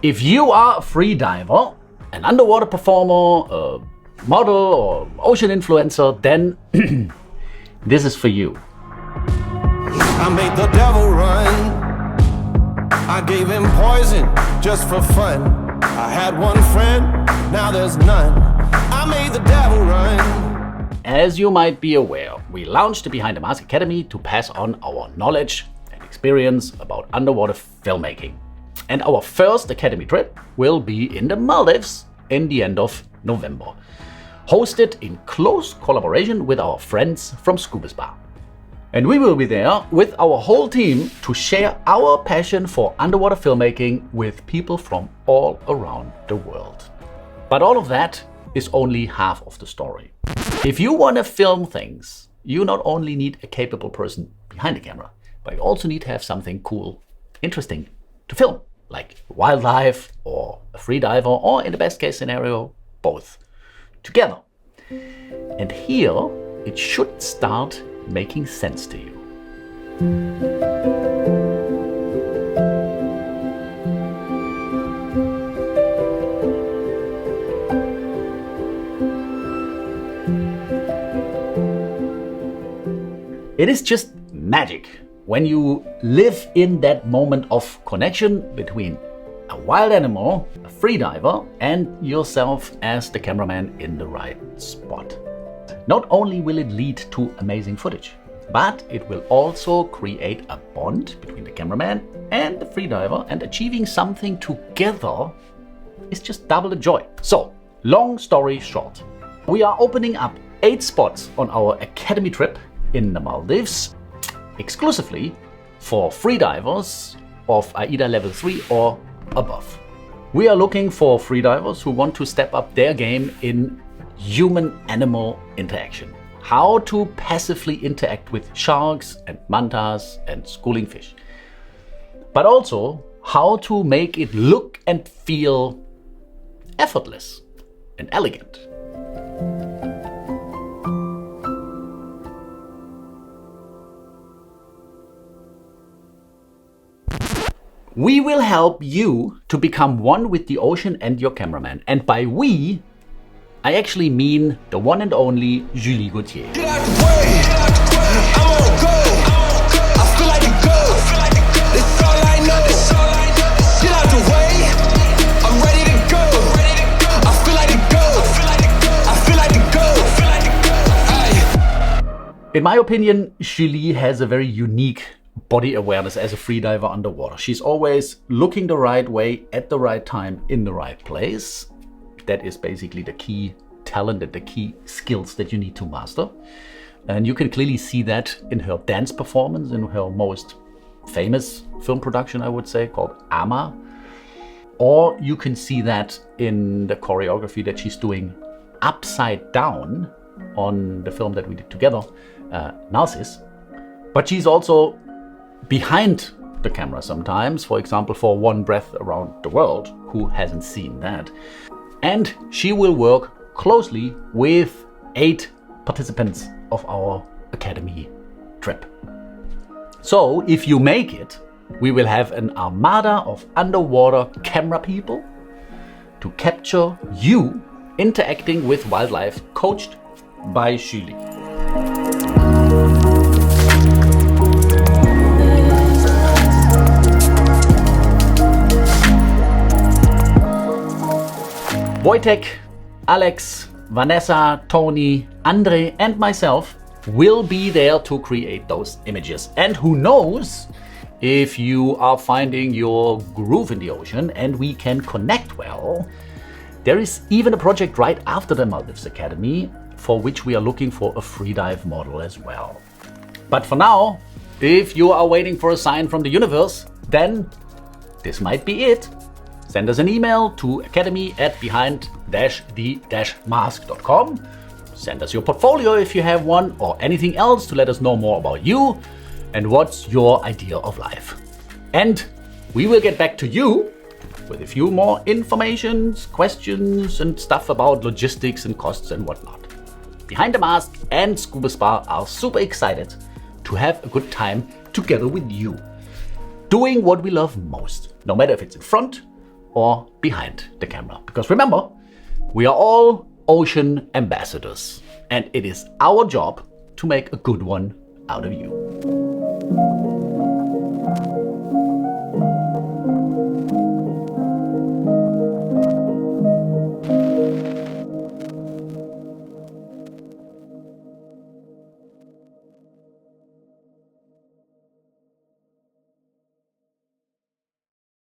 If you are a free diver, an underwater performer, a model or ocean influencer, then this is for you. I made the devil run. I gave him poison just for fun. I had one friend, now there's none. I made the devil run. As you might be aware, we launched the Behind the Mask Academy to pass on our knowledge and experience about underwater filmmaking. And our first academy trip will be in the Maldives in the end of November, hosted in close collaboration with our friends from Scuba Spa. And we will be there with our whole team to share our passion for underwater filmmaking with people from all around the world. But all of that is only half of the story. If you want to film things, you not only need a capable person behind the camera, but you also need to have something cool, interesting to film, like wildlife or a free diver, or in the best case scenario, both together. And here it should start making sense to you. It is just magic when you live in that moment of connection between a wild animal, a free diver, and yourself as the cameraman in the right spot. Not only will it lead to amazing footage, but it will also create a bond between the cameraman and the freediver, and achieving something together is just double the joy. So, long story short, we are opening up 8 spots on our academy trip in the Maldives, exclusively for freedivers of AIDA Level 3 or above. We are looking for freedivers who want to step up their game in human-animal interaction. How to passively interact with sharks and mantas and schooling fish. But also how to make it look and feel effortless and elegant. We will help you to become one with the ocean and your cameraman. And by we, I actually mean the one and only Julie Gautier. Get out the way, I'm on go. I feel like a go. That's all I know. Get out the way, I'm ready to go. I feel like a go. I feel like a go. In my opinion, Julie has a very unique body awareness as a freediver underwater. She's always looking the right way at the right time in the right place. That is basically the key talent and the key skills that you need to master. And you can clearly see that in her dance performance, in her most famous film production, I would say, called Ama. Or you can see that in the choreography that she's doing upside down on the film that we did together, Narcissus. But she's also behind the camera sometimes, for example, for One Breath Around the World. Who hasn't seen that? And she will work closely with 8 participants of our academy trip. So if you make it, we will have an armada of underwater camera people to capture you interacting with wildlife, coached by Julie. Wojtek, Alex, Vanessa, Tony, Andre, and myself will be there to create those images. And who knows, if you are finding your groove in the ocean and we can connect well, there is even a project right after the Maldives Academy for which we are looking for a freedive model as well. But for now, if you are waiting for a sign from the universe, then this might be it. Send us an email to academy@behind-the-mask.com. Send us your portfolio if you have one, or anything else to let us know more about you and what's your idea of life. And we will get back to you with a few more informations, questions, and stuff about logistics and costs and whatnot. Behind the Mask and Scuba Spa are super excited to have a good time together with you, doing what we love most, no matter if it's in front or behind the camera. Because remember, we are all ocean ambassadors, and it is our job to make a good one out of you.